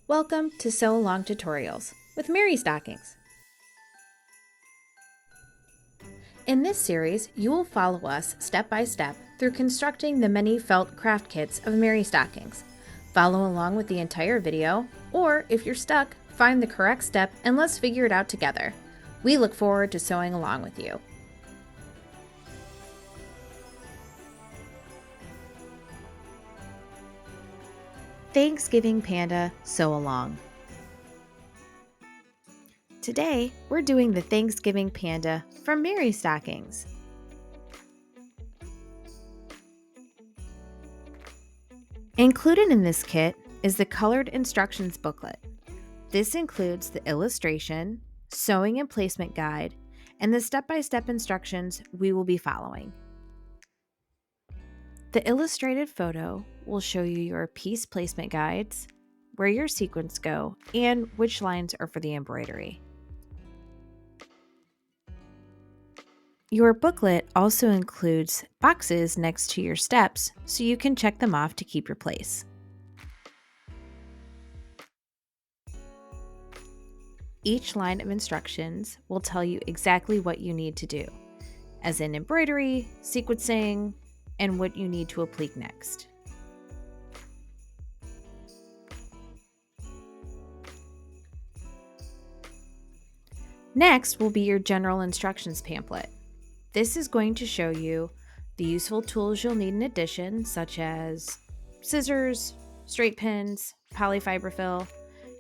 Welcome to Sew Along Tutorials with MerryStockings. In this series, you will follow us step by step through constructing the many felt craft kits of MerryStockings. Follow along with the entire video, or if you're stuck, find the correct step and let's figure it out together. We look forward to sewing along with you. Thanksgiving Panda Sew Along. Today, we're doing the Thanksgiving Panda from MerryStockings. Included in this kit is the colored instructions booklet. This includes the illustration, sewing and placement guide, and the step-by-step instructions we will be following. The illustrated photo will show you your piece placement guides, where your sequins go, and which lines are for the embroidery. Your booklet also includes boxes next to your steps so you can check them off to keep your place. Each line of instructions will tell you exactly what you need to do, as in embroidery, sequencing, and what you need to applique next. Next will be your general instructions pamphlet. This is going to show you the useful tools you'll need in addition, such as scissors, straight pins, polyfiber fill,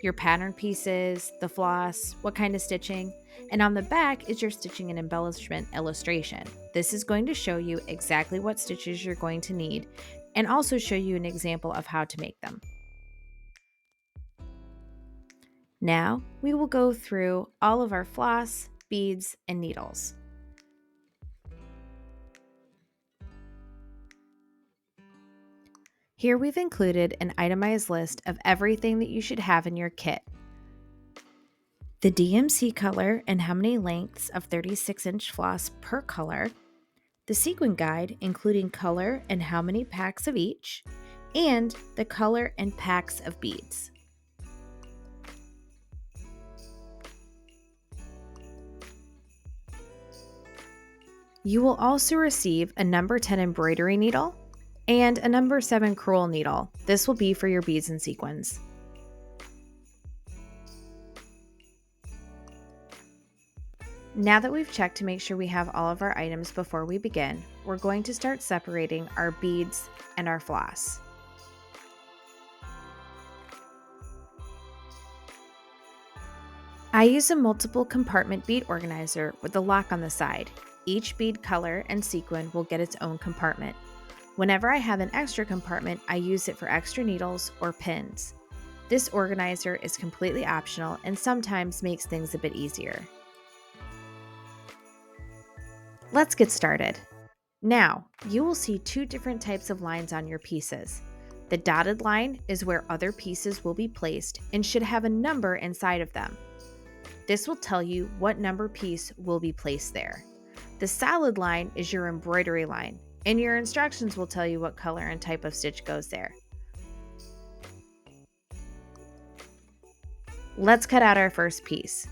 your pattern pieces, the floss, what kind of stitching, and on the back is your stitching and embellishment illustration. This is going to show you exactly what stitches you're going to need and also show you an example of how to make them. Now we will go through all of our floss, beads, and needles. Here we've included an itemized list of everything that you should have in your kit. The DMC color and how many lengths of 36-inch floss per color, the sequin guide including color and how many packs of each, and the color and packs of beads. You will also receive a number 10 embroidery needle and a number 7 crewel needle. This will be for your beads and sequins. Now that we've checked to make sure we have all of our items before we begin, we're going to start separating our beads and our floss. I use a multiple compartment bead organizer with a lock on the side. Each bead color and sequin will get its own compartment. Whenever I have an extra compartment, I use it for extra needles or pins. This organizer is completely optional and sometimes makes things a bit easier. Let's get started. Now, you will see two different types of lines on your pieces. The dotted line is where other pieces will be placed and should have a number inside of them. This will tell you what number piece will be placed there. The solid line is your embroidery line, and your instructions will tell you what color and type of stitch goes there. Let's cut out our first piece.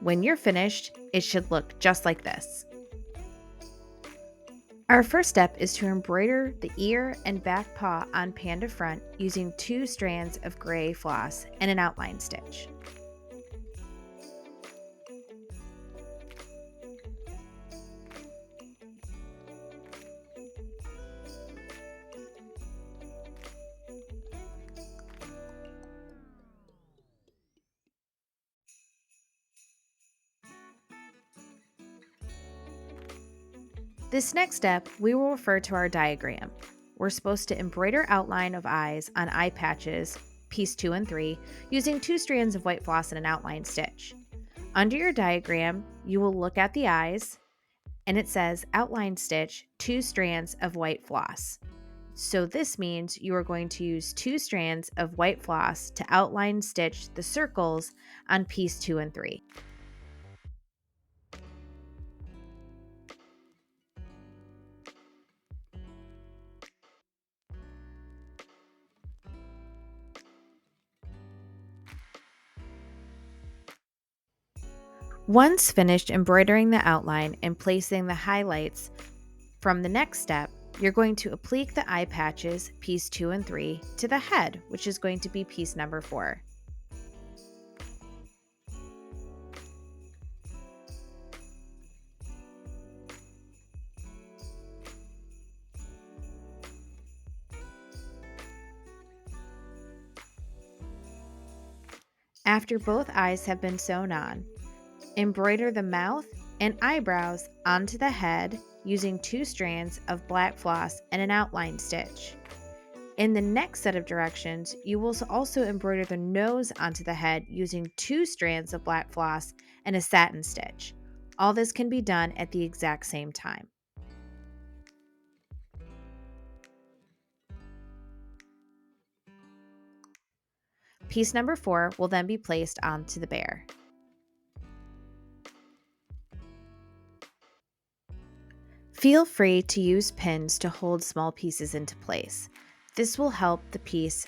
When you're finished, it should look just like this. Our first step is to embroider the ear and back paw on Panda Front using 2 strands of gray floss and an outline stitch. This next step, we will refer to our diagram. We're supposed to embroider outline of eyes on eye patches, piece 2 and 3, using 2 strands of white floss and an outline stitch. Under your diagram, you will look at the eyes, and it says outline stitch 2 strands of white floss. So this means you are going to use 2 strands of white floss to outline stitch the circles on piece 2 and 3. Once finished embroidering the outline and placing the highlights from the next step, you're going to applique the eye patches, piece 2 and 3, to the head, which is going to be piece number 4. After both eyes have been sewn on, embroider the mouth and eyebrows onto the head using 2 strands of black floss and an outline stitch. In the next set of directions, you will also embroider the nose onto the head using 2 strands of black floss and a satin stitch. All this can be done at the exact same time. Piece number 4 will then be placed onto the bear. Feel free to use pins to hold small pieces into place. This will help the piece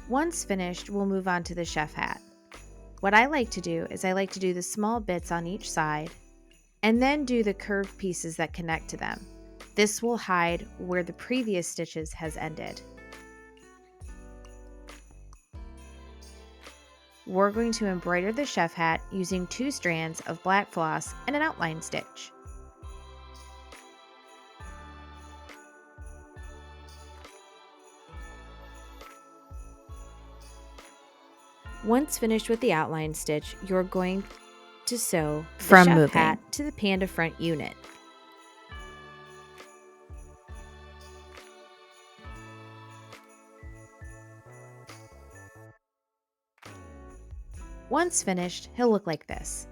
Once finished, we'll move on to the chef hat. What I like to do is I like to do the small bits on each side and then do the curved pieces that connect to them. This will hide where the previous stitches has ended. We're going to embroider the chef hat using 2 strands of black floss and an outline stitch. Once finished with the outline stitch, you're going to sew the chef hat to the Panda Front unit. Once finished, he'll look like this.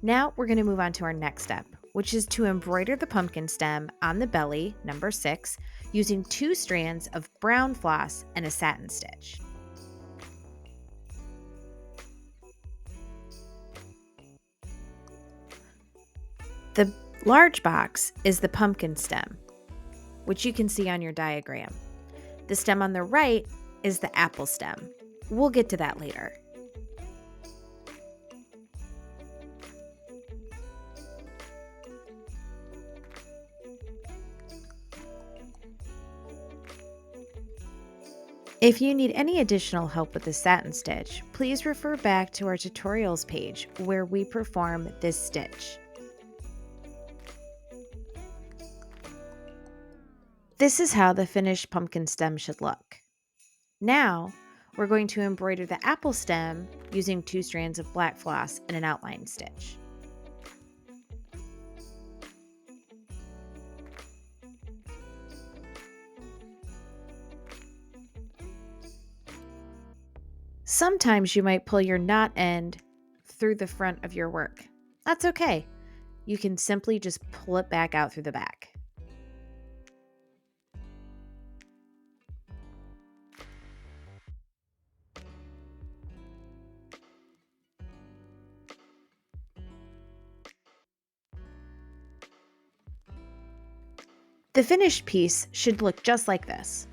Now we're going to move on to our next step, which is to embroider the pumpkin stem on the belly, number 6, using 2 strands of brown floss and a satin stitch. The large box is the pumpkin stem, which you can see on your diagram. The stem on the right is the apple stem. We'll get to that later. If you need any additional help with the satin stitch, please refer back to our tutorials page where we perform this stitch. This is how the finished pumpkin stem should look. Now, we're going to embroider the apple stem using 2 strands of black floss and an outline stitch. Sometimes you might pull your knot end through the front of your work. That's okay. You can simply just pull it back out through the back. The finished piece should look just like this.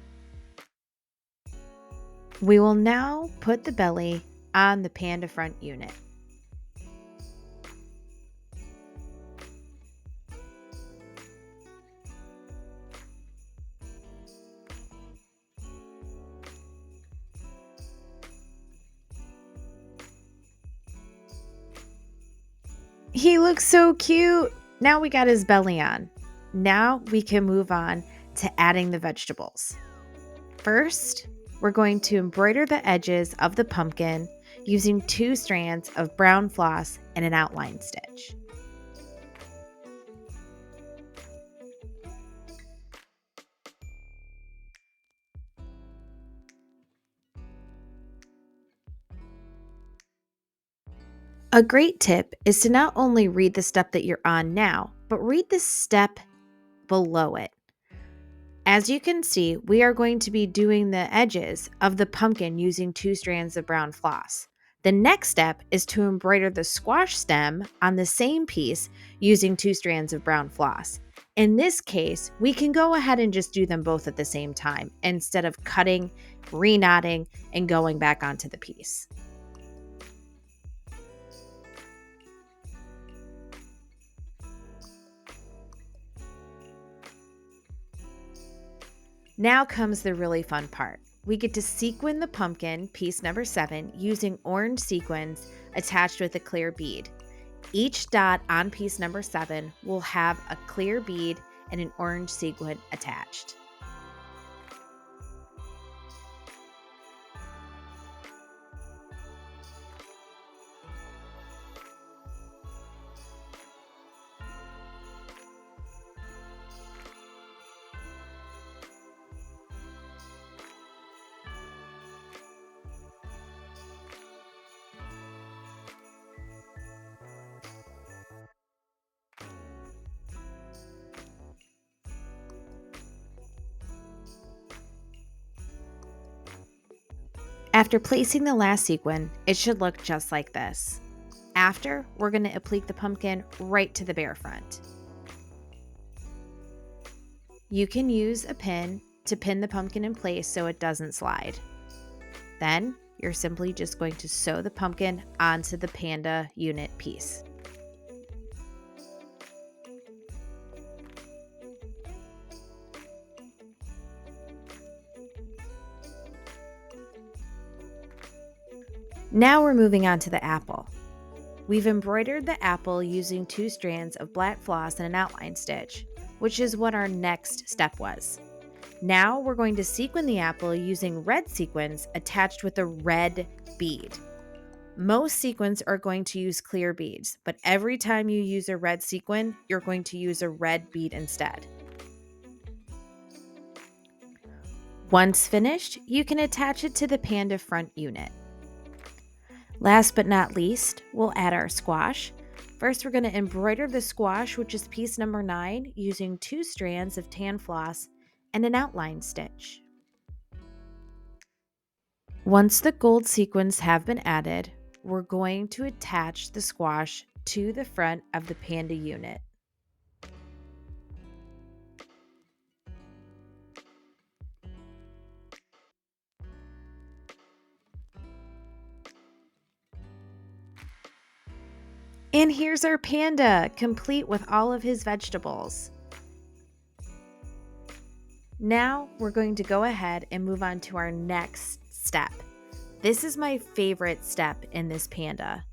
We will now put the belly on the Panda Front unit. He looks so cute! Now we got his belly on. Now we can move on to adding the vegetables. First, we're going to embroider the edges of the pumpkin using 2 strands of brown floss and an outline stitch. A great tip is to not only read the step that you're on now, but read the step below it. As you can see, we are going to be doing the edges of the pumpkin using 2 strands of brown floss. The next step is to embroider the squash stem on the same piece using 2 strands of brown floss. In this case, we can go ahead and just do them both at the same time instead of cutting, re-knotting, and going back onto the piece. Now comes the really fun part. We get to sequin the pumpkin, piece number 7, using orange sequins attached with a clear bead. Each dot on piece number 7 will have a clear bead and an orange sequin attached. After placing the last sequin, it should look just like this. After, we're going to applique the pumpkin right to the bear front. You can use a pin to pin the pumpkin in place so it doesn't slide. Then, you're simply just going to sew the pumpkin onto the panda unit piece. Now we're moving on to the apple. We've embroidered the apple using 2 strands of black floss and an outline stitch, which is what our next step was. Now we're going to sequin the apple using red sequins attached with a red bead. Most sequins are going to use clear beads, but every time you use a red sequin, you're going to use a red bead instead. Once finished, you can attach it to the Panda Front unit. Last but not least, we'll add our squash. First, we're going to embroider the squash, which is piece number 9, using 2 strands of tan floss and an outline stitch. Once the gold sequins have been added, we're going to attach the squash to the front of the panda unit. And here's our panda, complete with all of his vegetables. Now we're going to go ahead and move on to our next step. This is my favorite step in this panda.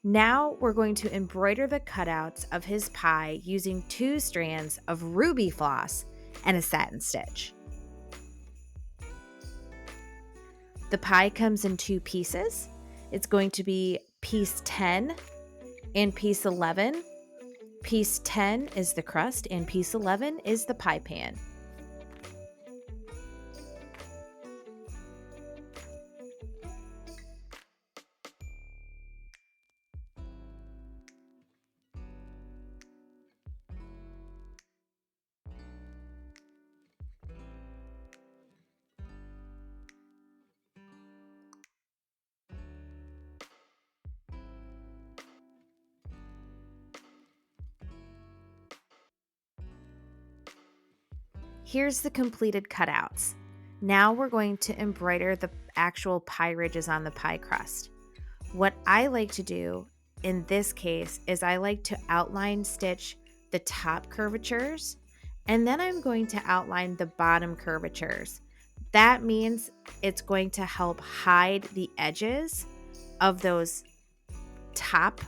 Now we're going to embroider the cutouts of his pie using 2 strands of ruby floss and a satin stitch. The pie comes in 2 pieces. It's going to be piece 10 and piece 11. Piece 10 is the crust and piece 11 is the pie pan. Here's the completed cutouts. Now we're going to embroider the actual pie ridges on the pie crust. What I like to do in this case is I like to outline stitch the top curvatures, and then I'm going to outline the bottom curvatures. That means it's going to help hide the edges of those top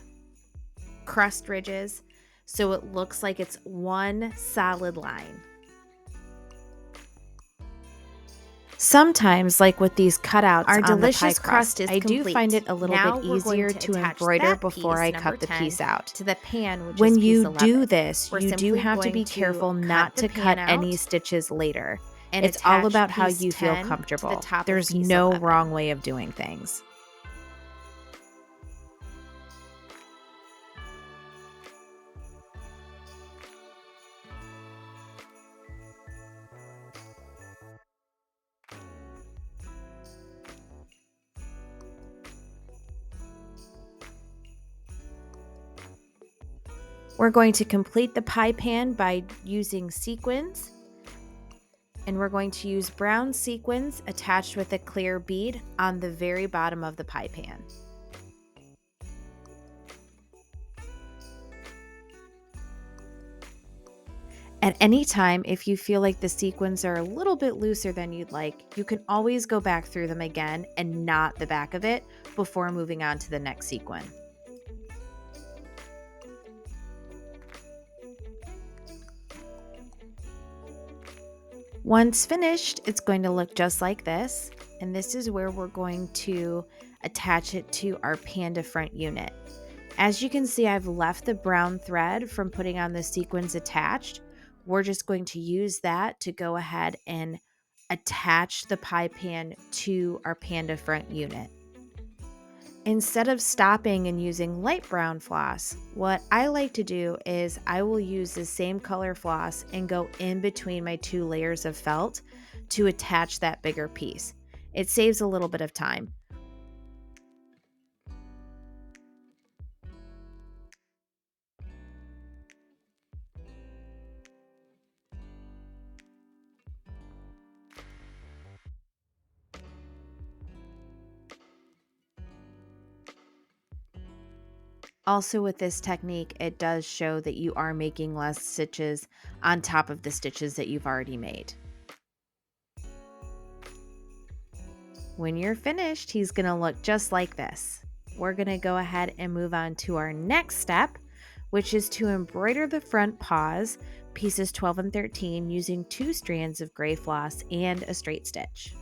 crust ridges so it looks like it's one solid line. Sometimes, like with these cutouts Our on the pie delicious crust, crust is I do complete. find it a little Now bit we're going easier to to attach embroider that before piece, I number cut the 10, piece out. to the pan, which When is you piece do 11. this, We're you do simply have to be going to careful cut not the to cut pan any out stitches later. and It's all attach about how piece you feel 10 to the comfortable. top of There's piece no 11. wrong way of doing things. We're going to complete the pie pan by using sequins, and we're going to use brown sequins attached with a clear bead on the very bottom of the pie pan. At any time, if you feel like the sequins are a little bit looser than you'd like, you can always go back through them again and knot the back of it before moving on to the next sequin. Once finished, it's going to look just like this, and this is where we're going to attach it to our Panda Front unit. As you can see, I've left the brown thread from putting on the sequins attached. We're just going to use that to go ahead and attach the pie pan to our Panda Front unit. Instead of stopping and using light brown floss, what I like to do is I will use the same color floss and go in between my 2 layers of felt to attach that bigger piece. It saves a little bit of time. Also, with this technique, it does show that you are making less stitches on top of the stitches that you've already made. When you're finished, he's going to look just like this. We're going to go ahead and move on to our next step, which is to embroider the front paws, pieces 12 and 13, using 2 strands of gray floss and a straight stitch.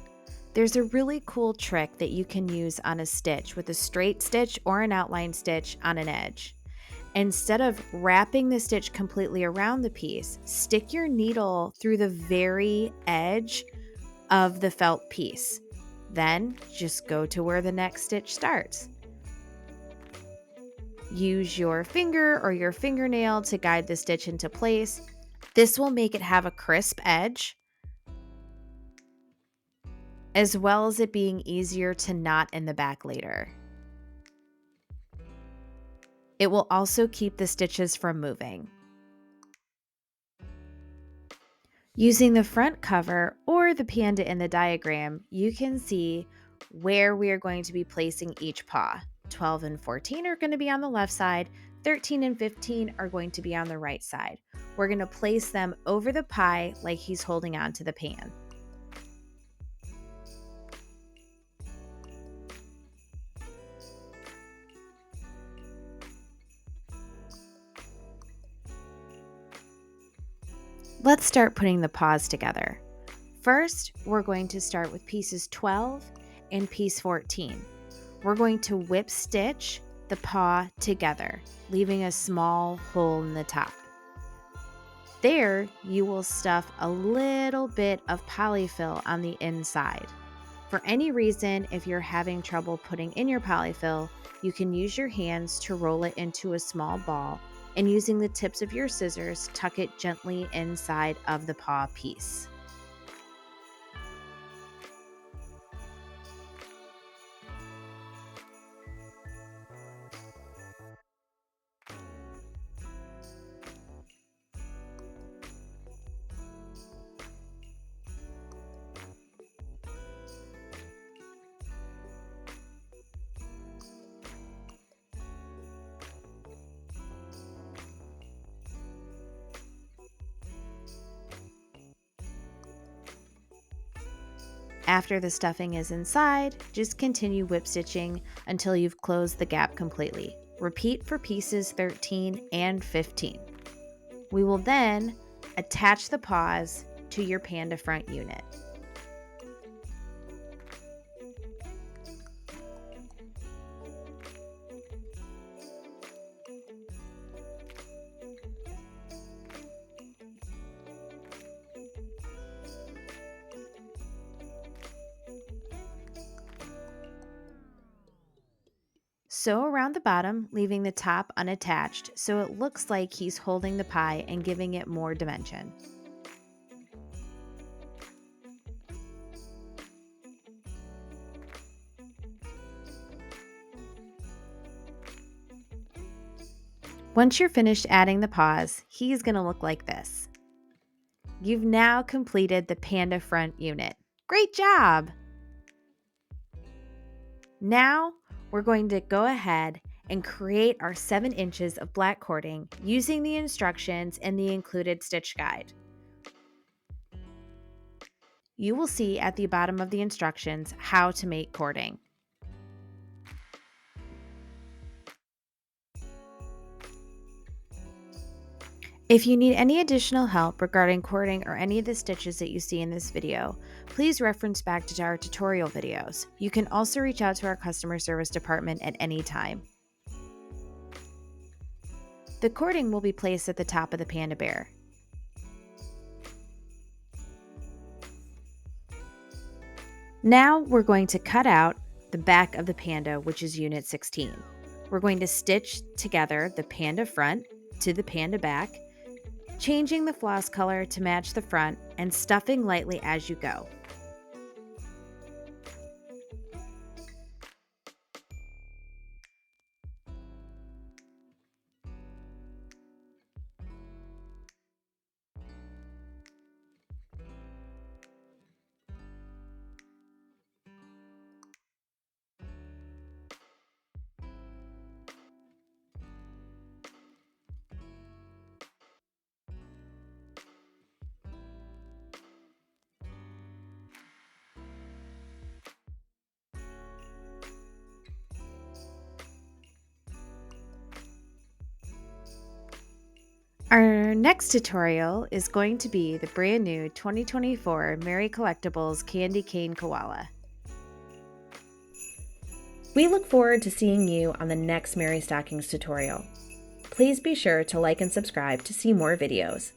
There's a really cool trick that you can use on a stitch with a straight stitch or an outline stitch on an edge. Instead of wrapping the stitch completely around the piece, stick your needle through the very edge of the felt piece. Then just go to where the next stitch starts. Use your finger or your fingernail to guide the stitch into place. This will make it have a crisp edge, as well as it being easier to knot in the back later. It will also keep the stitches from moving. Using the front cover or the panda in the diagram, you can see where we are going to be placing each paw. 12 and 14 are going to be on the left side, 13 and 15 are going to be on the right side. We're going to place them over the pie like he's holding on to the pan. Let's start putting the paws together. First, we're going to start with pieces 12 and piece 14. We're going to whip stitch the paw together, leaving a small hole in the top. There, you will stuff a little bit of polyfill on the inside. For any reason, if you're having trouble putting in your polyfill, you can use your hands to roll it into a small ball, and using the tips of your scissors, tuck it gently inside of the paw piece. After the stuffing is inside, just continue whip stitching until you've closed the gap completely. Repeat for pieces 13 and 15. We will then attach the paws to your Panda Front unit. Sew around the bottom, leaving the top unattached so it looks like he's holding the pie and giving it more dimension. Once you're finished adding the paws, he's going to look like this. You've now completed the Panda Front unit. Great job! Now we're going to go ahead and create our 7 inches of black cording using the instructions in the included stitch guide. You will see at the bottom of the instructions how to make cording. If you need any additional help regarding cording or any of the stitches that you see in this video, please reference back to our tutorial videos. You can also reach out to our customer service department at any time. The cording will be placed at the top of the Panda Bear. Now we're going to cut out the back of the panda, which is unit 16. We're going to stitch together the Panda Front to the Panda Back, changing the floss color to match the front and stuffing lightly as you go. Our next tutorial is going to be the brand new 2024 MerryCollectibles Candy Cane Koala. We look forward to seeing you on the next MerryStockings tutorial. Please be sure to like and subscribe to see more videos.